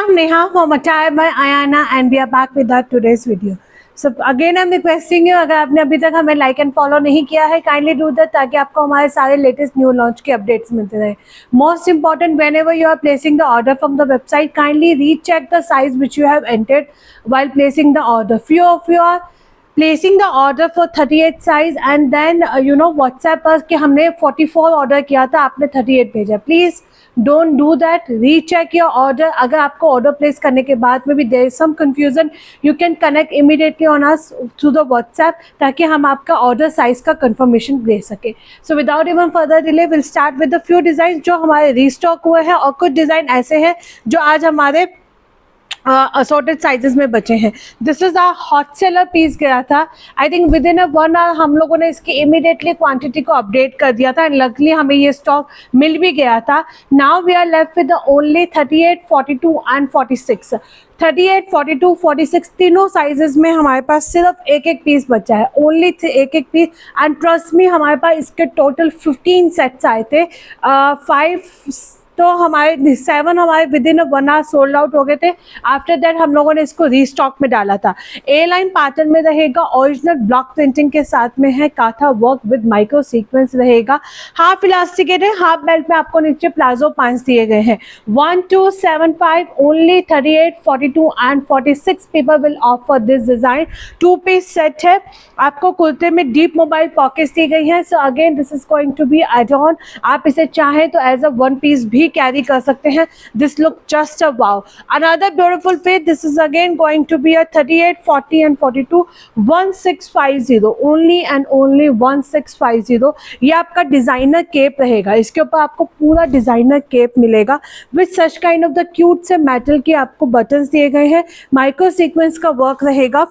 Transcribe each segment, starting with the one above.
I'm Neha from Attire by Ayana and we are back with our today's video. So again I'm requesting you, अगर आपने अभी तक हमें like and follow नहीं किया है काइंडली डू दैट ताकि आपको हमारे सारे लेटेस्ट न्यू लॉन्च के अपडेट्स मिलते रहे. Most important, whenever you are placing the order from the website kindly recheck the size which you have entered while placing the order. Few of you are placing the order for 38 size and then WhatsApp पर कि हमने 44 order किया था, आपने 38 भेजा. Please don't do that. Recheck your order. अगर आपको order place करने के बाद में भी there is some confusion, you can connect immediately on us through the WhatsApp ताकि हम आपका ऑर्डर साइज का कंफर्मेशन दे सके. So without even further delay will start with the few design जो हमारे रीस्टॉक हुए हैं और कुछ डिज़ाइन ऐसे हैं जो आज हमारे असॉर्टेड साइजेस में बचे हैं. This is our hot seller piece गया था. I think within 1 hour हम लोगों ने इसकी इमीडिएटली क्वांटिटी को अपडेट कर दिया था एंड लकली हमें ये स्टॉक मिल भी गया था. Now we are left with only 38, 42 and 46. 38, 42, 46 तीनों साइजेस में हमारे पास सिर्फ एक एक पीस बचा है. ओनली एक एक पीस. एंड ट्रस्ट मी, हमारे पास इसके टोटल 15 सेट्स आए थे. 5 तो हमारे 7 हमारे within 1 hour sold out हो गए थे. आफ्टर दैट हम लोगों ने इसको रीस्टॉक में डाला था. ए लाइन पैटर्न में रहेगा, ओरिजिनल ब्लॉक प्रिंटिंग के साथ में है, काथा वर्क विद माइक्रो सीक्वेंस रहेगा. हाफ इलास्टिकेट है, हाफ बेल्ट में आपको नीचे प्लाजो पैंट्स दिए गए हैं. 1275 only 38, 42 and 46 people will opt for this design. 2 piece set है. आपको कुर्ते में डीप मोबाइल पॉकेट्स दी गई हैं. So again this is going to be add on. आप इसे चाहें तो एज अ 1 पीस भी कैरी कर सकते हैं. This look just a wow. Another beautiful piece. This is again going to be a 38, 40 and 42. 1650 only and only 1650. ये आपका डिजाइनर केप रहेगा. इसके ऊपर आपको पूरा डिजाइनर केप मिलेगा with such kind of the cute से मेटल के आपको बटन्स दिए गए हैं. माइक्रो सीक्वेंस का वर्क रहेगा.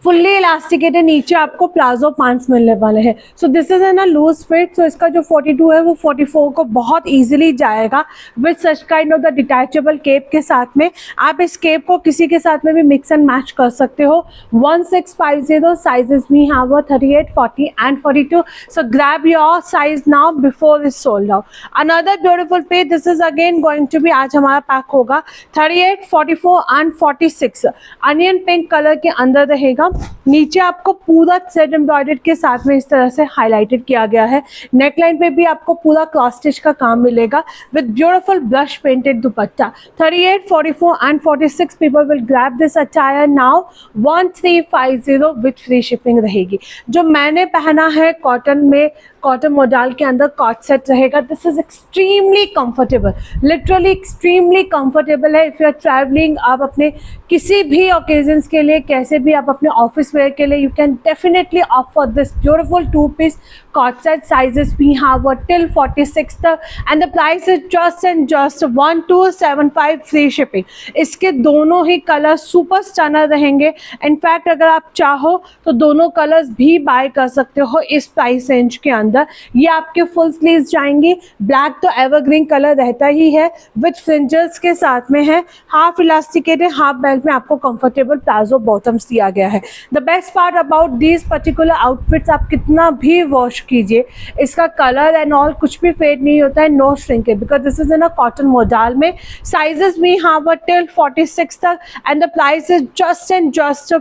फुल्ली इलास्टिकेटेड नीचे आपको प्लाजो पैंट्स मिलने वाले हैं. So this is an a loose fit. So इसका जो 42 है वो 44 को बहुत इजीली जाएगा with such kind of the detachable cape के साथ में. आप इस केप को किसी के साथ में भी मिक्स एंड मैच कर सकते हो. 1650 sizes we have 38, 40 and 42. So grab your size now before is sold out. Another beautiful piece. This is again going to be आज हमारा पैक होगा 38, 44 एंड 46. अनियन पिंक कलर के अंदर रहेगा. नीचे आपको पूरा थ्रेड एम्ब्रॉयडर्ड के साथ में इस तरह से हाईलाइटेड किया गया है. नेकलाइन पे भी आपको पूरा क्रॉस स्टिच का काम मिलेगा with beautiful brush painted dupatta. 38, 44 and 46 people will grab this attire now. 1350 with free shipping रहेगी. जो मैंने पहना है कॉटन में, कॉटन मॉडल के अंदर कॉट सेट रहेगा. This is extremely comfortable, literally extremely comfortable है. इफ़ यू आर ट्रैवलिंग, आप अपने किसी भी ओकेजन्स के लिए, कैसे भी आप अपने ऑफिस वेयर के लिए, you can definitely offer this beautiful 2 piece coord set. Sizes we have till 46 तक and the price is just and just 1275 free shipping. इसके दोनों ही कलर सुपर स्टनर रहेंगे. इनफैक्ट अगर आप चाहो तो दोनों कलर्स भी बाय कर सकते हो इस प्राइस रेंज के अंदर. ये आपके फुल स्लीव्स जाएंगी. ब्लैक तो एवरग्रीन कलर रहता ही है विद फ्रिंजल्स के साथ में है. हाफ इलास्टिकेटेड, हाफ बेल्ट में आपको कंफर्टेबल प्लाजो बॉटम्स दिया गया है. The best part about these particular outfits, आप कितना भी वॉश कीजिए इसका कलर एंड ऑल कुछ भी फेड नहीं होता है. No shrinkage because this is in a cotton model में. साइजेस वी हैव टिल 46 तक and the price is just and just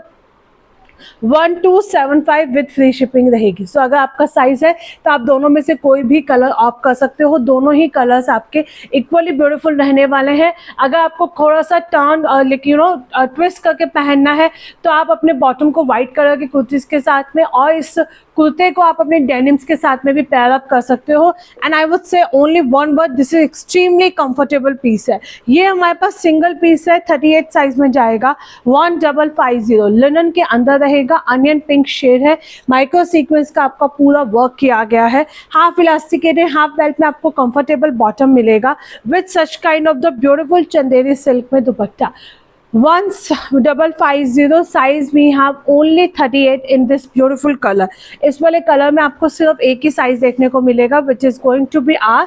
1275 with free shipping रहेगी. सो अगर आपका साइज है तो आप दोनों में से कोई भी कलर ऑप्ट कर सकते हो. दोनों ही कलर्स आपके इक्वली ब्यूटीफुल रहने वाले हैं. अगर आपको थोड़ा सा टर्न ट्विस्ट करके पहनना है तो आप अपने बॉटम को वाइट कलर की कुर्तीज के साथ में और इस कुर्ते को आप अपने डेनिम्स के साथ में भी पेयर अप कर सकते हो. And I would say only one word, this is extremely comfortable piece है. ये हमारे पास सिंगल पीस है, 38 साइज में जाएगा. 1550 लिनन के अंदर रहेगा. अनियन पिंक शेड है. माइक्रो सीक्वेंस का आपका पूरा वर्क किया गया है. हाफ इलास्टिकेटेड, हाफ बेल्ट में आपको कंफर्टेबल बॉटम मिलेगा with such kind of the beautiful Chanderi silk में dupatta. 1550 size we have only 38 in this beautiful colour. इस वाले कलर में आपको सिर्फ एक ही साइज देखने को मिलेगा which is going to be our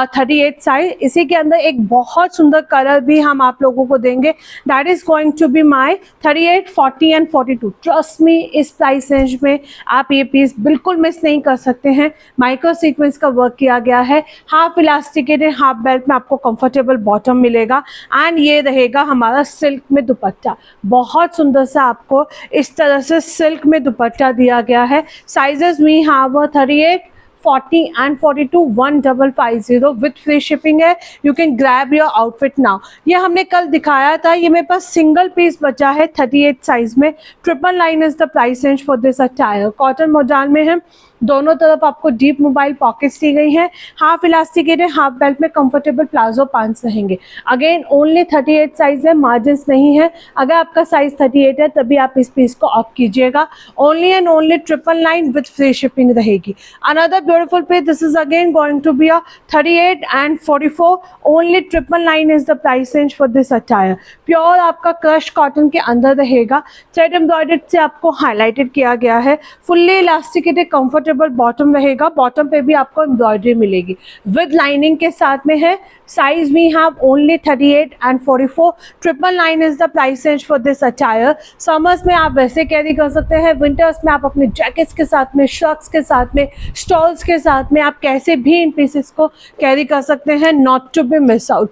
38 size. इसी के अंदर एक बहुत सुंदर कलर भी हम आप लोगों को देंगे, that is going to be my 38, 40 and 42। Trust me, इस प्राइस रेंज में आप ये पीस बिल्कुल मिस नहीं कर सकते हैं। माइक्रो सीक्वेंस का वर्क किया गया है, हाफ इलास्टिकेटेड हाफ बेल्ट में आपको कंफर्टेबल बॉटम मिलेगा एंड ये रहेगा हमारा सिल्क में दुपट्टा। बहुत सुंदर सा आपको इस तरह से सिल्क में दुपट्टा दिया गया है। Sizes we have 38, 40 and 42, 1550 with free shipping है। You can grab your outfit now. ये हमने कल दिखाया था, ये मेरे पास सिंगल पीस बचा है 38 साइज में। 999 is the price range for this attire. Cotton मोजान में है, दोनों तरफ आपको डीप मोबाइल पॉकेट्स दी गई हैं, हाफ इलास्टिकेटेड हाफ बेल्ट में कंफर्टेबल प्लाजो पैंट्स रहेंगे। अगेन ओनली 38 साइज है, मार्जिन्स नहीं है। अगर आपका साइज 38 है तभी आप इस पीस को ऑप्ट कीजिएगा। Only and only 999 with free shipping रहेगी। Another beautiful piece, this is again going to be 38 and 44, only 999 is the price range for this attire. Pure आपका क्रश कॉटन के अंदर रहेगा, थ्रेड एम्ब्रॉयडर्ड से आपको highlighted किया गया है। फुल्ली इलास्टिकेटेड कंफर्टेबल बॉटम रहेगा, बॉटम पे भी आपको एम्ब्रॉयडरी मिलेगी विद लाइनिंग के साथ में है। Size we have only 38 and 44। 999 is the price range for this attire. Summers में आप वैसे कैरी कर सकते हैं, विंटर्स में आप अपने जैकेट्स के साथ में, शर्ट्स के साथ में, स्टॉल्स के साथ में आप कैसे भी इन पीसेस को कैरी कर सकते हैं, not to be miss out.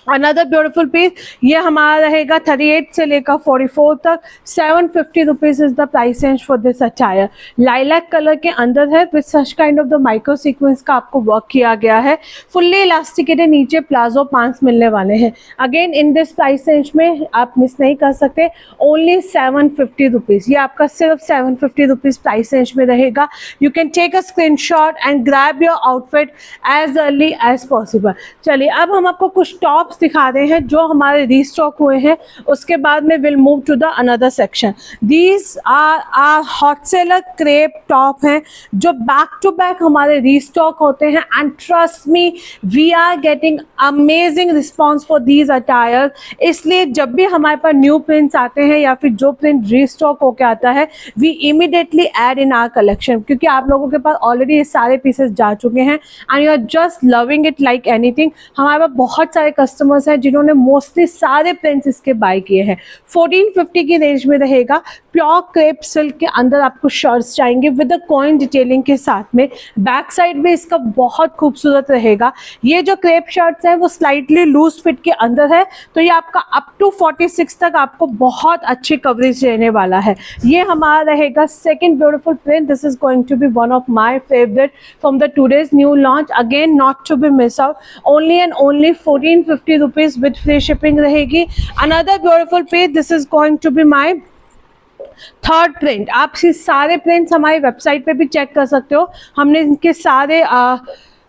Another beautiful piece, ये हमारा रहेगा 38 से लेकर 44 तक। 750 rupees is the price range for this attire. Lilac colour के अंदर है with such kind of the micro sequence का आपको वर्क किया गया है। फुल्ली इलास्टिकेटेड नीचे प्लाजो पैंट्स मिलने वाले हैं। Again in this price range में आप मिस नहीं कर सकते, ओनली 750 रुपीज़। ये आपका सिर्फ 750 रुपीज़ प्राइस रेंज में रहेगा। You can take a screenshot and grab your outfit as early as possible. चलिए अब हम आपको कुछ टॉप दिखा रहे हैं जो हमारे रीस्टॉक हुए हैं, उसके बाद में will move to the another section. These are hot seller crepe top हैं जो बैक टू बैक हमारे रीस्टॉक होते हैं and trust me we are getting amazing response for these attire. इसलिए जब भी हमारे पास न्यू प्रिंट्स आते हैं या फिर जो प्रिंट रीस्टॉक होकर आता है, we immediately add in our collection, क्योंकि आप लोगों के पास ऑलरेडी ये सारे पीसेस जा चुके हैं and you are just loving it like anything. हमारे पास बहुत सारे कस्टमर्स हैं जिन्होंने मोस्टली सारे प्रिंट्स इसके बाय किए हैं। 1450 की रेंज में रहेगा। प्योर क्रेप सिल्क के अंदर आपको शर्ट्स जाएंगे विद अ कॉइन डिटेलिंग के साथ में। बैक साइड में इसका बहुत खूबसूरत रहेगा। ये जो क्रेप शर्ट्स हैं वो स्लाइटली लूज फिट के अंदर है, तो ये आपका अप टू 46 तक आपको बहुत अच्छी कवरेज रहने वाला है। ये हमारा रहेगा second beautiful print. This is going to be one of my favourite from the today's new launch. Again not to be miss out, only and only 1450 rupees with free shipping रहेगी। Another beautiful piece, this is going to be my third print. आप सारे prints हमारी website पे भी check कर सकते हो, हमने इनके सारे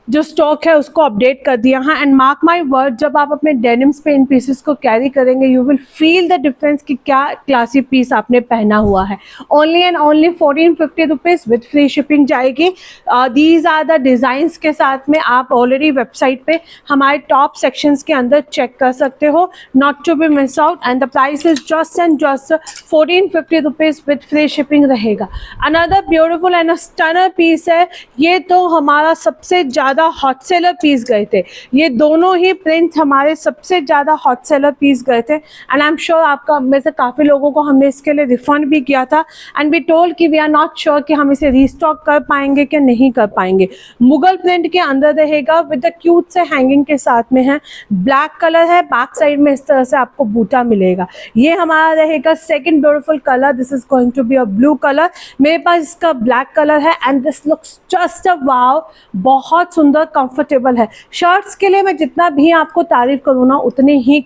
जो स्टॉक है उसको अपडेट कर दिया है। एंड मार्क माई वर्ड, जब आप अपने डेनिम्स पे इन पीसेस को कैरी करेंगे you will feel the difference कि क्या क्लासी पीस आपने पहना हुआ है। Only and only 1450 rupees with free shipping जाएगी। दीज आर द डिज़ाइंस के साथ में आप ऑलरेडी वेबसाइट पे हमारे टॉप सेक्शंस के अंदर चेक कर सकते हो, not to be miss out. And the price is just and just 1450 rupees with free shipping रहेगा। Another beautiful and stunner piece है। ये तो हमारा सबसे ज़्यादा हॉट सेलर पीस गए थे, ये दोनों ही प्रिंट हमारे सबसे ज़्यादा हॉट सेलर पीस गए थे। एंड आई एम श्योर आपका में से काफ़ी लोगों को हमने इसके लिए रिफंड भी किया था एंड वी टोल्ड कि वी आर नॉट श्योर कि हम इसे रीस्टॉक कर पाएंगे कि नहीं कर पाएंगे। मुगल प्रिंट के अंदर रहेगा विद द क्यूट से हैंगिंग के साथ में है। ब्लैक कलर है, बैक साइड में इस तरह से आपको बूटा मिलेगा। ये हमारा रहेगा second beautiful colour. This is going to be a blue colour. मेरे पास इसका ब्लैक कलर है and this looks just a wow, बहुत सुंदर कंफर्टेबल है। शर्ट्स के लिए मैं जितना भी आपको तारीफ करूँ ना उतनी ही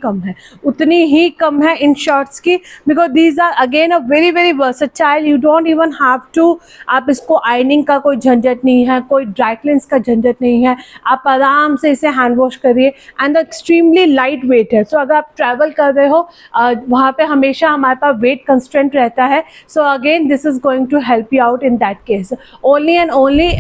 कम है इन शर्ट्स की, because these are again a very very versatile. You don't even have to, आप इसको आयनिंग का कोई झंझट नहीं है, कोई ड्राई क्लींस का झंझट नहीं है, आप आराम से इसे हैंड वॉश करिए एंड एक्सट्रीमली लाइट वेट है। सो अगर आप ट्रैवल कर रहे हो वहाँ पे हमेशा हमारे पास वेट कंस्ट्रेंट रहता है, so again this is going to help you out in that case. Only and only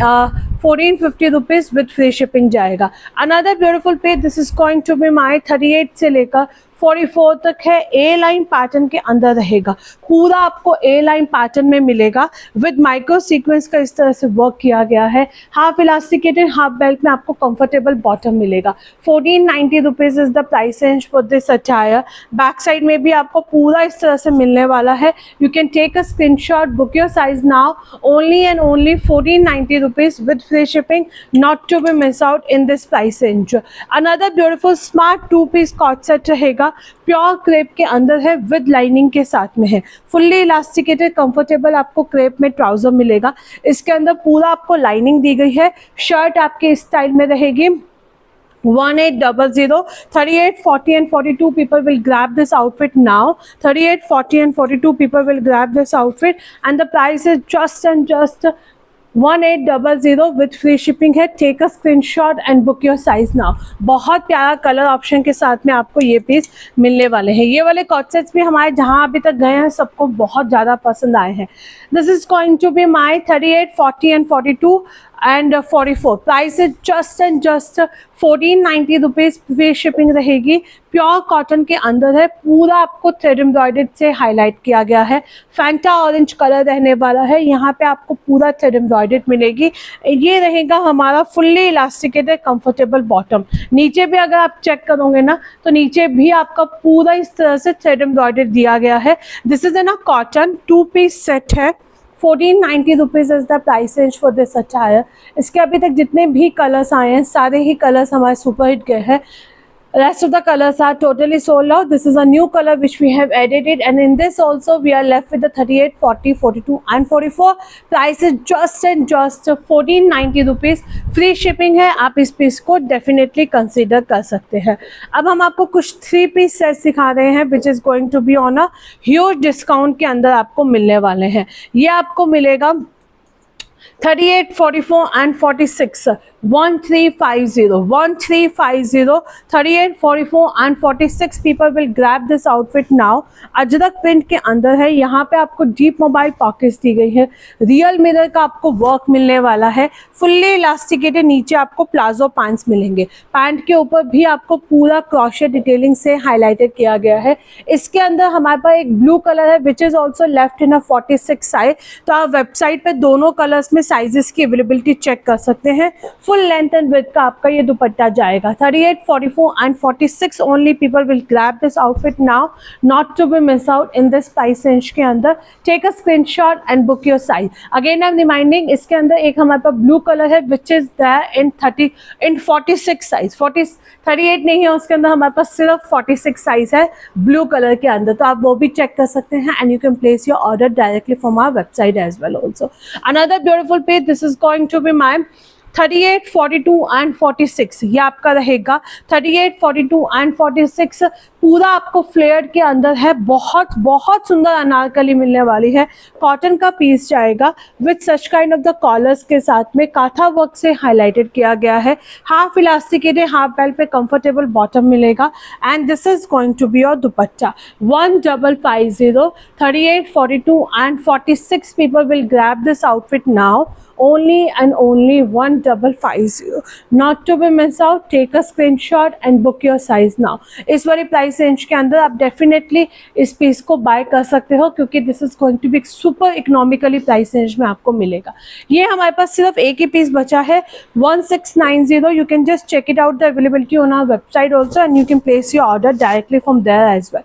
1450 rupees with free shipping जाएगा। Another beautiful piece, this is going to be my 38 से लेकर 44 तक है। ए लाइन पैटर्न के अंदर रहेगा, पूरा आपको ए लाइन पैटर्न में मिलेगा विद माइक्रो सीक्वेंस का इस तरह से वर्क किया गया है। हाफ इलास्टिकेटेड हाफ बेल्ट में आपको कंफर्टेबल बॉटम मिलेगा। 1490 rupees is the price range for this attire. Back side में भी आपको पूरा इस तरह से मिलने वाला है। You can take a screenshot, book your size now, only and only 1490 rupees with free shipping, not to be miss out in this price range. Another beautiful smart two piece coord set रहेगा, pure crepe के अंदर है, with lining के साथ में है। Fully elasticated comfortable आपको crepe में ट्राउजर मिलेगा। इसके अंदर पूरा आपको लाइनिंग दी गई है। शर्ट आपके इस स्टाइल में रहेगी। 1800, 38, 40 and 42 people will grab this outfit now. 38, 40 and 42 people will grab this outfit and the price is just 1800 with free shipping है। Take a screenshot and book your size now. बहुत प्यारा colour option के साथ में आपको ये piece मिलने वाले हैं। ये वाले कॉट सेट्स भी हमारे जहाँ अभी तक गए हैं सबको बहुत ज़्यादा पसंद आए हैं। This is going to be my 38, 40 and 42 and 44। Price is just 1490 rupees, free shipping रहेगी। प्योर कॉटन के अंदर है, पूरा आपको थ्रेड एम्ब्रॉयडर्ड से हाईलाइट किया गया है। फैंटा ऑरेंज कलर रहने वाला है, यहाँ पे आपको पूरा थ्रेड एम्ब्रॉयडर्ड मिलेगी। ये रहेगा हमारा फुल्ली इलास्टिकेटेड कंफर्टेबल बॉटम। नीचे भी अगर आप चेक करोगे ना तो नीचे भी आपका पूरा इस तरह से थ्रेड एम्ब्रॉयडर्ड दिया गया है। This is in a cotton 2-पीस set है। 1490 rupees is the price range for this attire. इसके अभी तक जितने भी कलर्स आए हैं सारे ही कलर्स हमारे सुपर हिट गए हैं। Rest of the colors are totally sold out. This is a new color which we have added it, and in this also we are left with the 38, 40, 42 and 44. Price is just 1490 rupees. Free shipping है, आप इस piece को definitely consider कर सकते हैं। अब हम आपको कुछ 3-पीस सेट सिखा रहे हैं which is going to be on a huge discount के अंदर आपको मिलने वाले हैं। ये आपको मिलेगा 38, 44 and 46, 1350, 38, 44 and 46 people will grab this outfit now। Ajrak print के अंदर है, यहाँ पे आपको डीप मोबाइल पॉकेट्स दी गई है। रियल मिरर का आपको वर्क मिलने वाला है। फुल्ली इलास्टिकेटेड नीचे आपको प्लाजो पैंट्स मिलेंगे। पैंट के ऊपर भी आपको पूरा क्रोशे डिटेलिंग से हाईलाइटेड किया गया है। इसके अंदर हमारे पास एक ब्लू कलर है which is also left in a 46 size. तो आप वेबसाइट पे दोनों कलर्स में साइजेस की अवेलेबिलिटी चेक कर सकते हैं। फुल लेंथ एंड विड्थ का आपका ये दुपट्टा जाएगा। 38, 44 and 46 only people will grab this outfit now, not to be miss out in this price range के अंदर। Take a screenshot and book your size. Again I am reminding, इसके अंदर एक हमारे पास ब्लू कलर है which is there in 46 size. 38 नहीं है, उसके अंदर हमारे पास सिर्फ 46 साइज है ब्लू कलर के अंदर। तो आप वो भी चेक कर सकते हैं and you can place your order directly from our website as well also. Another beautiful page, this is going to be my 38, 42 and 46। ये आपका रहेगा 38, 42 and 46। पूरा आपको फ्लेयर के अंदर है, बहुत सुंदर अनारकली मिलने वाली है। कॉटन का पीस जाएगा with such kind of the collars के साथ में काथा वर्क से हाईलाइटेड किया गया है। हाफ इलास्टिकेटेड हाफ बेल्ट पे कंफर्टेबल बॉटम मिलेगा and this is going to be your dupatta. 1550, 38, 42 and 46 people will grab this outfit now, only and only 1550, not to be miss out। take a screenshot and book your size now। इस वाली price range के अंदर आप definitely इस piece को bye कर सकते हो क्योंकि this is going to be super economically price range में आपको मिलेगा। ये हमारे पास सिर्फ एक ही पीस बचा है 1690। You can just check it out the availability on our website also and you can place your order directly from there as well.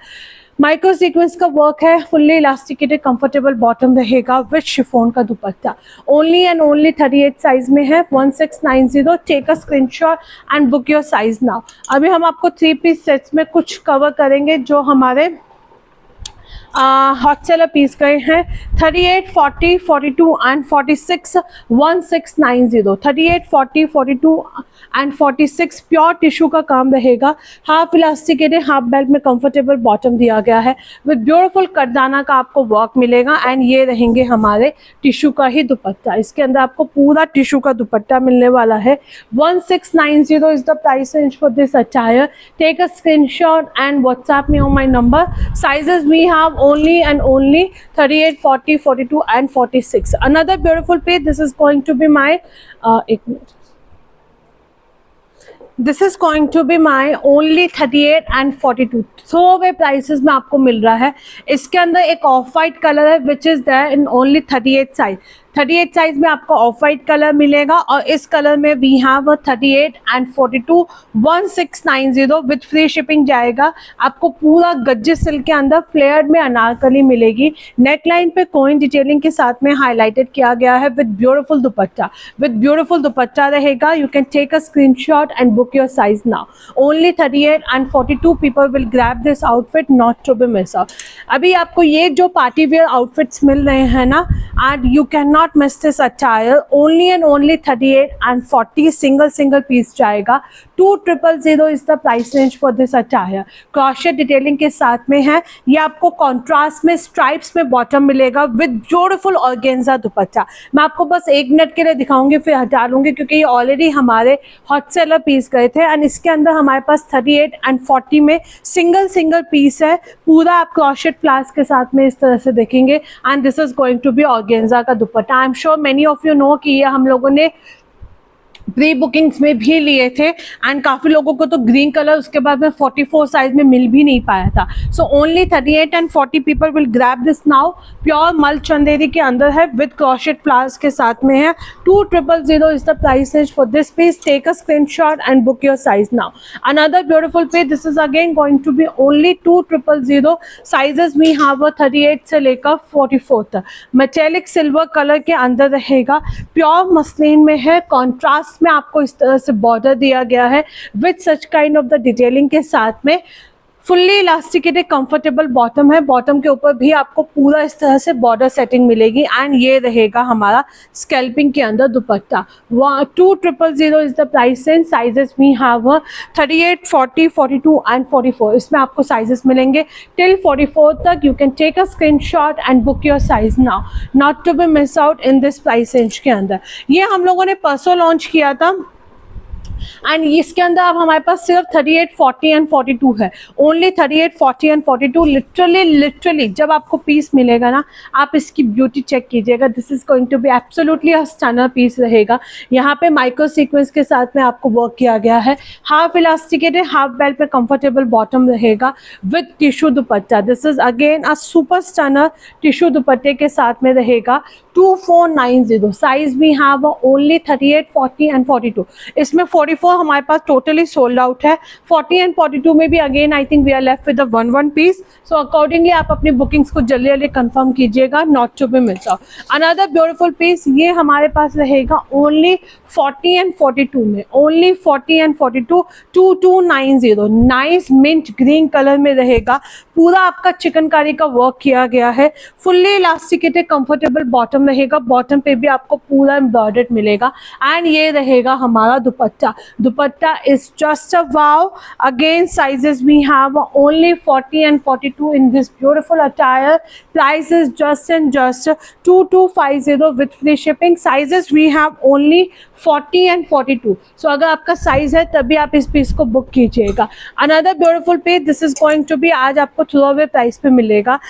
Micro sequence का वर्क है, फुल्ली इलास्टिकेटेड कंफर्टेबल बॉटम रहेगा with chiffon का dupatta. Only and only 38 size में है। 1690। Take a screenshot and book your size now. अभी हम आपको three-piece sets में कुछ कवर करेंगे जो हमारे हॉट सेलर पीस गए हैं। 38, 40, 42 and 46, 1690। 38, 40, 42 and 46 प्योर टिश्यू का काम रहेगा। हाफ इलास्टिकेटेड हाफ बेल्ट में कंफर्टेबल बॉटम दिया गया है विद ब्यूटीफुल कटदाना का आपको वर्क मिलेगा एंड ये रहेंगे हमारे टिश्यू का ही दुपट्टा। इसके अंदर आपको पूरा टिश्यू का दुपट्टा मिलने वाला है। 1690 is the price range for this attire. Take a screenshot and WhatsApp me on my number. Sizes we have only and only 38, 40, 42 and 46। another beautiful page, this is going to be my एक मिनट, this is going to be my only 38 and 42 throwaway prices में आपको मिल रहा है। इसके अंदर एक of white colour है which is there in only 38 size. 38 size में आपको ऑफ वाइट कलर मिलेगा और इस कलर में we have 38 and 42 1690 with free shipping जाएगा। आपको पूरा गज्जे सिल्क के अंदर फ्लेयर्ड में अनारकली मिलेगी। नेकलाइन पे कोइन डिटेलिंग के साथ में हाईलाइटेड किया गया है with beautiful dupatta. With beautiful dupatta रहेगा। You can take a screenshot and book your size now. Only 38 and 42 people will grab this outfit, not to be miss out. अभी आपको ये जो पार्टी वेयर आउटफिट्स मिल रहे हैं ना, and you can not miss this attire. Only and only 38 and 40 single piece जाएगा। 2000 is the price range for this attire. Crochet detailing के साथ में है। ये आपको कॉन्ट्रास्ट में स्ट्राइप्स में बॉटम मिलेगा विद ब्यूटीफुल ऑर्गेन्जा दुपट्टा। मैं आपको बस 1 मिनट के लिए दिखाऊंगी फिर हटा लूंगी क्योंकि ये ऑलरेडी हमारे हॉट सेलर पीस गए थे। एंड इसके अंदर हमारे पास 38 and 40 में सिंगल पीस है। पूरा आप क्रॉशेट फ्लास के साथ में इस तरह से देखेंगे। And this is going to be organza का dupatta. I am sure many of you know कि ये हम लोगों ने प्री बुकिंग्स में भी लिए थे एंड काफ़ी लोगों को तो ग्रीन कलर उसके बाद में 44 साइज में मिल भी नहीं पाया था। So only 38 and 40 people will grab this now. Pure मल चंदेरी के अंदर है विद क्रॉशेट फ्लावर्स के साथ में है। 2000 is the price range for this piece. Take a screenshot and book your size now. Another beautiful piece, this is again going to be only 2000। Sizes we have 38 से लेकर 44 तक। Metallic silver colour के अंदर रहेगा। Pure muslin में है। Contrast में आपको इस तरह से बॉर्डर दिया गया है with such kind of the detailing के साथ में। फुल्ली इलास्टिकेटेड कंफर्टेबल बॉटम है। बॉटम के ऊपर भी आपको पूरा इस तरह से बॉर्डर सेटिंग मिलेगी। एंड ये रहेगा हमारा स्कैल्पिंग के अंदर dupatta. 2000 is the price range. Sizes we have 38, 40, 42 and 44। इसमें आपको साइजेस मिलेंगे टिल 44 तक। You can take a screenshot and book your size now, not to be miss out in this price range के अंदर। ये हम लोगों ने परसों लॉन्च किया था एंड इसके अंदर अब हमारे पास सिर्फ 38, 40 एंड 42 है। Only 38, 40 and 42। लिटरली जब आपको पीस मिलेगा ना, आप इसकी ब्यूटी चेक कीजिएगा। This is going to be absolutely a stunner piece रहेगा। यहाँ पे माइक्रो सीक्वेंस के साथ में आपको वर्क किया गया है। हाफ इलास्टिकेटेड, हाफ बेल्ट पे कंफर्टेबल बॉटम रहेगा with tissue dupatta. This is again a super stunner tissue दुपट्टे के साथ में रहेगा। 2490। साइज भी हैव ओनली 38, 40 एंड 42। इसमें 44 हमारे पास टोटली सोल्ड आउट है। 40 एंड 42 में भी again I think we are left with the one piece. So accordingly आप अपनी बुकिंग्स को जल्दी कंफर्म कीजिएगा, not to be miss out. Another beautiful piece ये हमारे पास रहेगा ओनली 40 एंड 42 में। Only 40 and 42 2290। Nice mint green colour में रहेगा। पूरा आपका चिकनकारी का वर्क किया गया है। फुल्ली इलास्टिकेटेड कंफर्टेबल बॉटम रहेगा। बॉटम पे भी आपको पूरा एम्ब्रॉयडर्ड मिलेगा। एंड ये रहेगा हमारा dupatta. Dupatta is just a wow. Again sizes we have only 40 and 42 in this beautiful attire. Price is just 2250 with free shipping. Sizes we have only 40 and 42. So अगर आपका साइज है तभी आप इस पीस को बुक कीजिएगा। Another beautiful piece, this is going to be आज आपको थ्रो अवे प्राइस पे मिलेगा।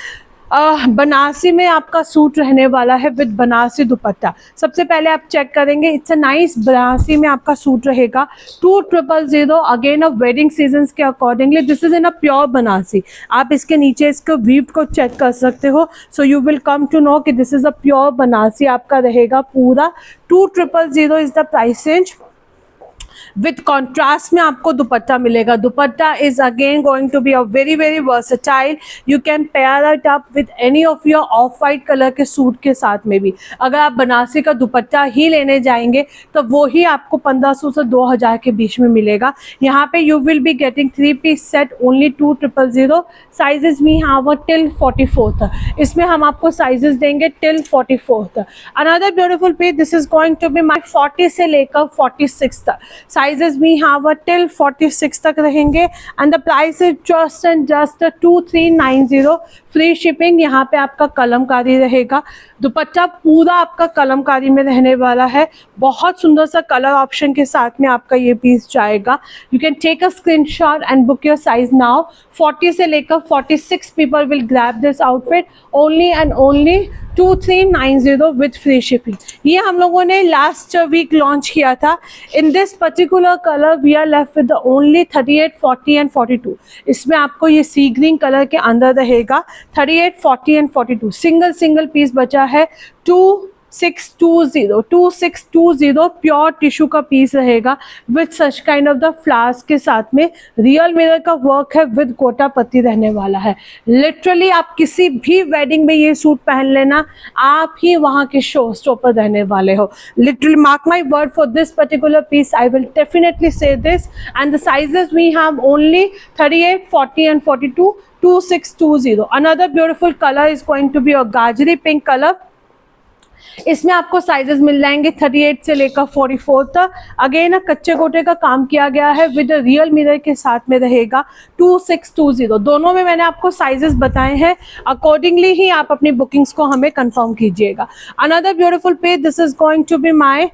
बनारसी में आपका सूट रहने वाला है विद बनारसी दुपट्टा। सबसे पहले आप चेक करेंगे, इट्स अ नाइस बनारसी में आपका सूट रहेगा। 2000 अगेन ऑफ वेडिंग सीजन्स के accordingly. This is in a pure Banarasi. आप इसके नीचे इसको वीव को चेक कर सकते हो। So you will come to know कि this is a pure Banarasi आपका रहेगा पूरा। 2000 is the price range. With contrast में आपको दुपट्टा मिलेगा। Dupatta is again going to be a very versatile. You can pair it up with any of your off white colour के suit के साथ में भी। अगर आप बनारसी का दुपट्टा ही लेने जाएंगे तो वो ही आपको 1500 से 2000 के बीच में मिलेगा। यहाँ पे you will be getting 3 piece set only 2000। Sizes we have till 44 तक। इसमें हम आपको साइजेस देंगे टिल 44 तक। Another beautiful piece, this is going to be my 40 से लेकर 46 तक। साइजेस वी हैव टिल 46 तक रहेंगे। And the price is just 2390 free shipping. यहाँ पे आपका कलमकारी रहेगा। दुपट्टा पूरा आपका कलमकारी में रहने वाला है। बहुत सुंदर सा कलर ऑप्शन के साथ में आपका ये पीस जाएगा। You can take a screenshot and book your size now. 40 से लेकर 46 people will grab this outfit only and only 2390 with free shipping. ये हम लोगों ने लास्ट वीक लॉन्च किया था। In this particular colour we are left with only 38, 40 and 42। इसमें आपको ये सी ग्रीन कलर के अंदर रहेगा 38, 40 एंड 42। सिंगल पीस बचा है 2620 प्योर टिश्यू का पीस रहेगा with such kind of the flowers के साथ में। रियल मिरर का वर्क है विद गोटा पत्ती रहने वाला है। लिटरली आप किसी भी वेडिंग में ये सूट पहन लेना, आप ही वहाँ के शो स्टॉपर रहने वाले हो। Literally mark my word, for this particular piece I will definitely say this. And the sizes we have only 38, 40 and 42, 2620। Another beautiful colour is going to be a गाजरी pink colour. इसमें आपको sizes मिल जाएंगे 38 से लेकर 44 तक। Again कच्चे गोटे का काम किया गया है विद रियल मिरर के साथ में रहेगा 2620। दोनों में मैंने आपको साइजेस बताए हैं, अकॉर्डिंगली ही आप अपनी बुकिंग्स को हमें कंफर्म कीजिएगा। Another beautiful page, this is going to be my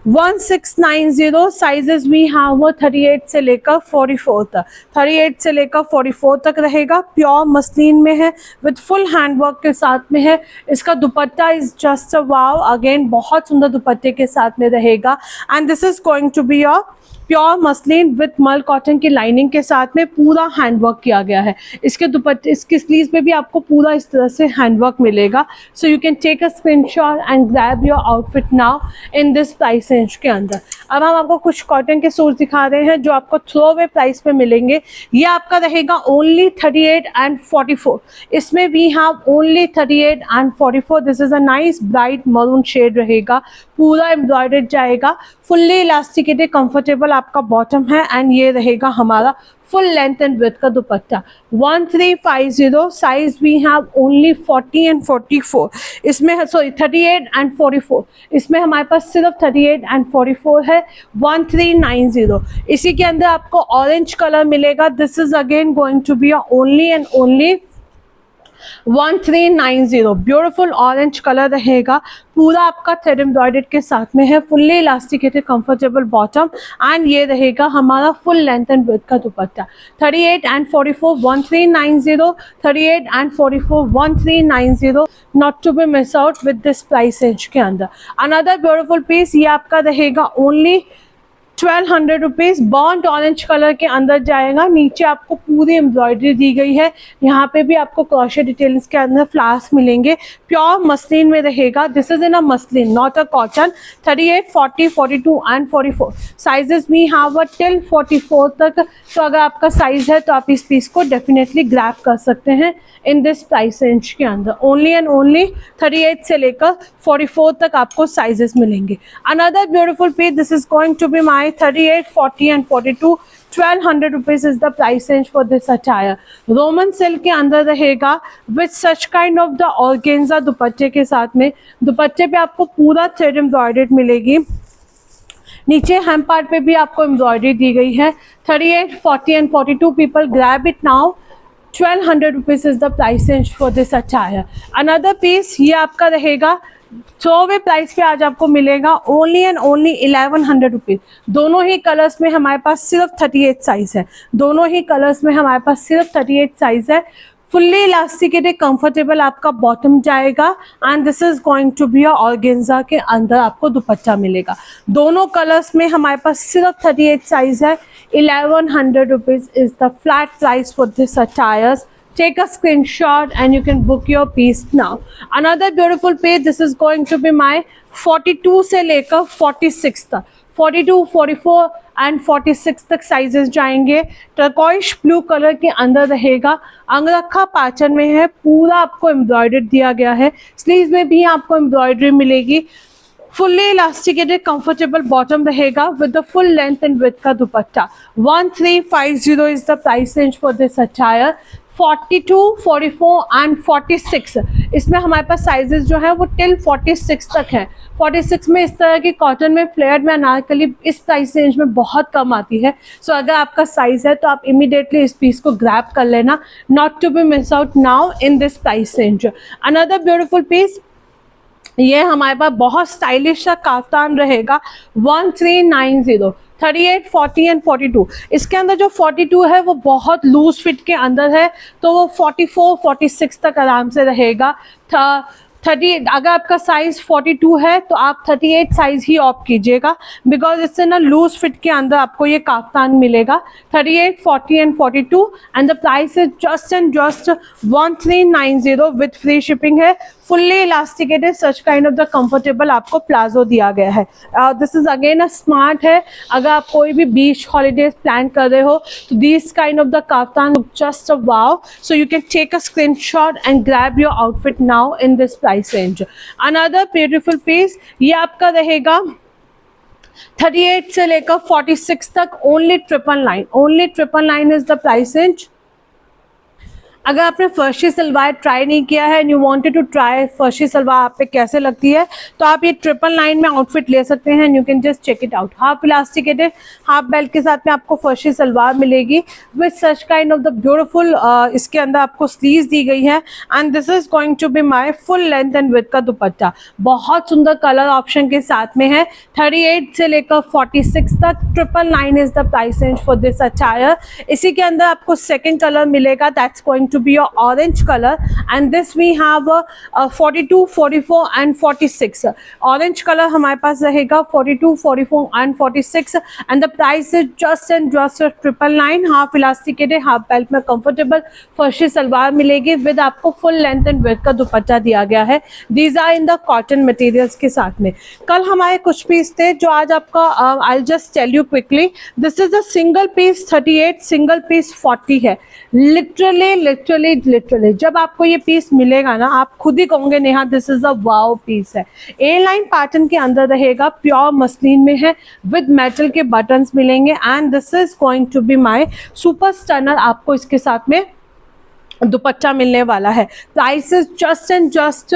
1690। Sizes we have 38 से लेकर 44 तक, 38 से लेकर 44 तक रहेगा। प्योर मसलिन में है विद फुल हैंडवर्क के साथ में है। इसका dupatta is just a wow, again बहुत सुंदर दुपट्टे के साथ में रहेगा। And this is going to be a pure muslin with mul cotton की लाइनिंग के साथ में पूरा हैंडवर्क किया गया है। इसके दुपट्टे, इसकी स्लीव्स पे भी आपको पूरा इस तरह से हैंडवर्क मिलेगा। So you can take a screenshot and grab your outfit now in this price range के अंदर। अब हम आपको कुछ कॉटन के सूट दिखा रहे हैं जो आपको थ्रो अवे प्राइस पे मिलेंगे। ये आपका रहेगा ओनली 38 एंड 44। इसमें we have only 38 and 44। This is a nice bright maroon shade रहेगा, पूरा एम्ब्रॉयडर्ड जाएगा, फुल्ली इलास्टिकेटेड कंफर्टेबल आपका बॉटम है। एंड ये रहेगा हमारा फुल लेंथ एंड विड्थ का dupatta 1350। Size we have only 40 and 44। इसमें सॉरी 38 एंड 44। इसमें हमारे पास सिर्फ 38 एंड 44 है। 1390। इसी के अंदर आपको ऑरेंज कलर मिलेगा। This is again going to be only and only 1390। Beautiful orange colour रहेगा, पूरा आपका थ्रेड एम्ब्रॉयडर्ड के साथ में है, fully elasticated comfortable bottom. And ये रहेगा हमारा फुल लेंथ एंड विड्थ का dupatta 38 and 44 1390, 38 and 44 1390। Not to be miss out with this price range के अंदर। अनदर ब्यूटीफुल पीस, ये आपका रहेगा only 1200 rupees. Bond orange colour के अंदर जाएगा। नीचे आपको पूरी एम्ब्रॉयडरी दी गई है, यहाँ पे भी आपको क्रोशे डिटेल्स के अंदर फ्लावर्स मिलेंगे। प्योर मसलिन में रहेगा। This is in a muslin not a cotton. 38, 40, 42 and 44। Sizes we have till 44 तक। तो अगर आपका साइज है तो आप इस पीस को डेफिनेटली ग्रैब कर सकते हैं इन दिस प्राइस रेंज के अंदर। ओनली एंड ओनली 38 से लेकर 44 तक आपको साइजेस मिलेंगे। Another beautiful piece, this is going to be my 38, 40 and 42। 1200 rupees is the price range for this attire. Roman silk के अंदर रहेगा with such kind of the organza दुपट्टे के साथ में। दुपट्टे पे आपको पूरा थ्रेड एम्ब्रॉयडर्ड मिलेगी। नीचे हेम पार्ट पे भी आपको एम्ब्रॉयडरी दी गई है। 38, 40 and 42 people grab it now. 1200 rupees is the price range for this attire. Another piece, ये आपका रहेगा थ्रोअवे प्राइस पे आज आपको मिलेगा ओनली एंड ओनली 1100 रुपीज़। दोनों ही कलर्स में हमारे पास सिर्फ 38 साइज है। दोनों ही कलर्स में हमारे पास सिर्फ 38 साइज है। फुल्ली इलास्टिकेटेड कंफर्टेबल आपका बॉटम जाएगा। And this is going to be organza के अंदर आपको दुपट्टा मिलेगा। दोनों कलर्स में हमारे पास सिर्फ 38 साइज है। 1100 rupees is the flat price for this attires. Take a screenshot and you can book your piece now. Another beautiful page, this is going to be my 42 से लेकर 46 तक। 42, 44 एंड 46 तक साइजेस जाएंगे। टर्कोइश ब्लू कलर के अंदर रहेगा। अंगरखा pattern में है, पूरा आपको एम्ब्रॉयडर्ड दिया गया है। स्लीव्स में भी आपको एम्ब्रॉयडरी मिलेगी। फुल्ली इलास्टिकेटेड कंफर्टेबल बॉटम रहेगा with the full length and width का dupatta. 1350 is the price range for this attire. 42, 44 and 46, इसमें हमारे पास साइजेस जो है वो टिल 46 तक है। 46 में इस तरह की कॉटन में फ्लेयर्ड में अनारकली इस प्राइस रेंज में बहुत कम आती है। सो अगर आपका साइज है तो आप इमीडिएटली इस पीस को ग्रैब कर लेना, not to be miss out now in this price range. Another beautiful piece, ये हमारे पास बहुत स्टाइलिश सा काफ्तान रहेगा 1390। 38, 40 एंड 42। इसके अंदर जो 42 है वो बहुत लूज फिट के अंदर है, तो वो 44, 46 तक आराम से रहेगा। 38, अगर आपका साइज 42 है तो आप 38 साइज ही ऑप्ट कीजिएगा, बिकॉज इससे ना लूज फिट के अंदर आपको ये काफ्तान मिलेगा। 38, 40 and 42 and the price is just and just 1390 with free shipping है। Fully elasticated such kind of the comfortable आपको प्लाजो दिया गया है। This is again a smart है, अगर आप कोई भी बीच हॉलीडेज प्लान कर रहे हो तो this kind of the kaftan just a wow, so you can take a screenshot and grab your outfit now in this price range. Another beautiful piece, ये आपका रहेगा 38 से लेकर 46 तक, only 999 is the price range. अगर आपने farshi salwar try नहीं किया है and you wanted to try farshi salwar आप पे कैसे लगती है, तो आप ये 999 में आउटफिट ले सकते हैं and you can just check it out. Half elasticated half belt के साथ में आपको फर्शी सलवार मिलेगी with such kind of the beautiful, इसके अंदर आपको स्लीव्स दी गई है and this is going to be my full length and with का दुपट्टा। बहुत सुंदर कलर ऑप्शन के साथ में है। 38 से लेकर 46 तक 999 is the price range for this attire. इसी के अंदर आपको सेकेंड कलर मिलेगा, that's going to be your orange color, and this we have 42, 44 and 46. Orange color हमारे पास रहेगा 42, 44 and 46 and the price is just and just 999। Half elasticated half belt में comfortable फर्शी salwar मिलेगी विद आपको फुल लेंथ एंड विड्थ का दुपट्टा दिया गया है। These are in the cotton materials के साथ में। कल हमारे कुछ पीस थे जो आज आपका I just tell you quickly. This is a single piece 38, single piece 40 है। लिटरली जब आपको ये पीस मिलेगा ना, आप खुद ही कहोगे Neha this is a wow piece है। ए लाइन पैटर्न के अंदर रहेगा, प्योर मसलिन में है विद मेटल के बटन्स मिलेंगे and this is going to be my super stunner. आपको इसके साथ में दुपट्टा मिलने वाला है। Price is just and just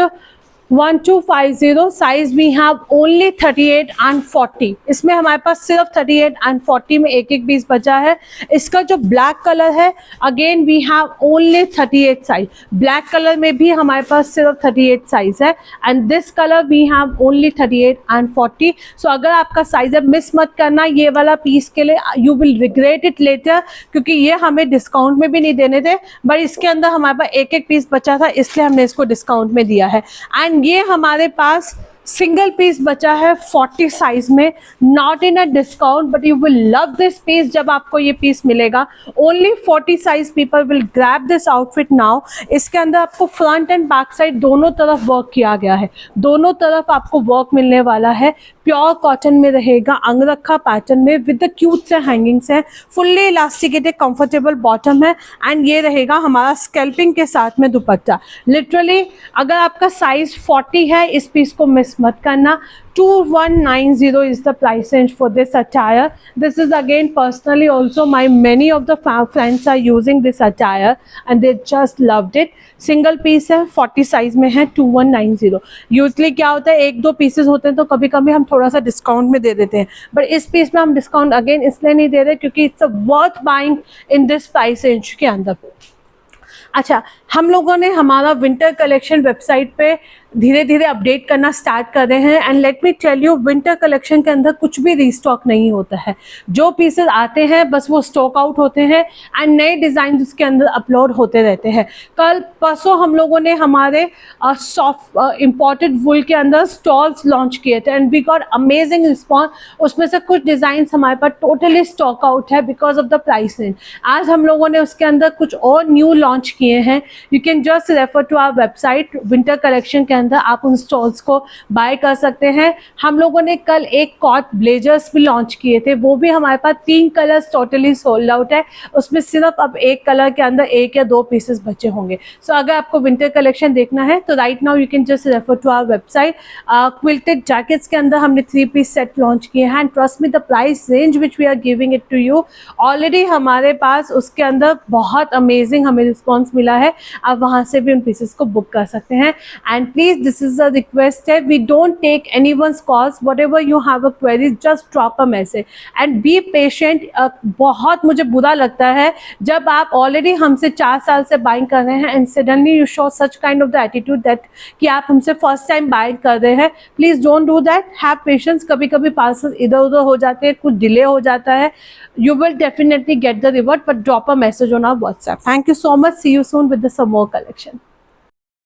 1250। Size we have only 38 and 40। इसमें हमारे पास सिर्फ 38 एंड 40 में एक पीस बचा है। इसका जो ब्लैक कलर है again we have only 38 size. Black colour में भी हमारे पास सिर्फ 38 साइज है and this colour we have only 38 and 40। So अगर आपका साइज है मिस मत करना ये वाला पीस के लिए, you will regret it later, क्योंकि ये हमें डिस्काउंट में भी नहीं देने थे, बट इसके अंदर हमारे पास एक पीस बचा था इसलिए हमने इसको डिस्काउंट में दिया है। एंड ये हमारे पास सिंगल पीस बचा है 40 साइज में, not in a discount but you will love this piece जब आपको ये पीस मिलेगा। Only 40 size people will grab this outfit now. इसके अंदर आपको फ्रंट एंड बैक साइड दोनों तरफ वर्क किया गया है, दोनों तरफ आपको वर्क मिलने वाला है। प्योर कॉटन में रहेगा, अंगरखा पैटर्न में विद द क्यूट से हैंगिंग्स है। फुल्ली इलास्टिकेटेड कंफर्टेबल बॉटम है एंड ये रहेगा हमारा स्कैल्पिंग के साथ में दुपट्टा। लिटरली अगर आपका साइज 40 है इस पीस को मिस मत करना। 2190 is the price range for this attire. This is again personally also many of the friends are using this attire and they just loved it. Single piece है 40 size में है 2190। Usually क्या होता है एक दो पीसेस होते हैं तो कभी कभी हम थोड़ा सा डिस्काउंट में दे देते हैं, बट इस पीस में हम डिस्काउंट अगेन इसलिए नहीं दे रहे क्योंकि it's a worth buying in this price range के अंदर। अच्छा, हम लोगों ने हमारा विंटर कलेक्शन वेबसाइट पे धीरे धीरे अपडेट करना स्टार्ट कर रहे हैं and let me tell you winter collection के अंदर कुछ भी रीस्टॉक नहीं होता है। जो पीसेस आते हैं बस वो स्टॉक आउट होते हैं एंड नए डिज़ाइन उसके अंदर अपलोड होते रहते हैं। कल परसों हम लोगों ने हमारे सॉफ्ट इम्पोर्टेड वुल के अंदर स्टॉल्स लॉन्च किए थे and we got amazing response. उसमें से कुछ डिज़ाइंस हमारे पास टोटली स्टॉक आउट है because of the price range. आज हम लोगों ने उसके अंदर कुछ और न्यू लॉन्च किए हैं। You can just refer to our website winter collection के अंदर आप उन स्टॉल्स को बाय कर सकते हैं। हम लोगों ने कल एक कॉट ब्लेजर्स भी लॉन्च किए थे, वो भी हमारे पास 3 कलर्स टोटली सोल्ड आउट है। उसमें सिर्फ अब एक कलर के अंदर 1 या 2 पीसेस बचे होंगे। सो अगर आपको विंटर कलेक्शन देखना है तो right now you can just refer to our website. Quilted jackets के अंदर हमने 3 पीस सेट लॉन्च किए हैं and trust me the price range which we are giving it to you already हमारे पास उसके अंदर बहुत अमेजिंग हमें रिस्पॉन्स मिला है। आप वहाँ से भी उन पीसेस को बुक कर सकते हैं and please this is a request है, we don't take anyone's calls, whatever you have a query just drop a message and be patient। बहुत मुझे बुरा लगता है जब आप ऑलरेडी हमसे 4 साल से बाइंग कर रहे हैं and suddenly you show such kind of the attitude that कि आप हमसे फर्स्ट टाइम बाइंग कर रहे हैं। Please don't do that, have patience. कभी कभी पार्सल इधर उधर हो जाते हैं, कुछ डिले हो जाता है। You will definitely get the revert but drop a message on our WhatsApp. Thank you so much, see you soon with the some more collection.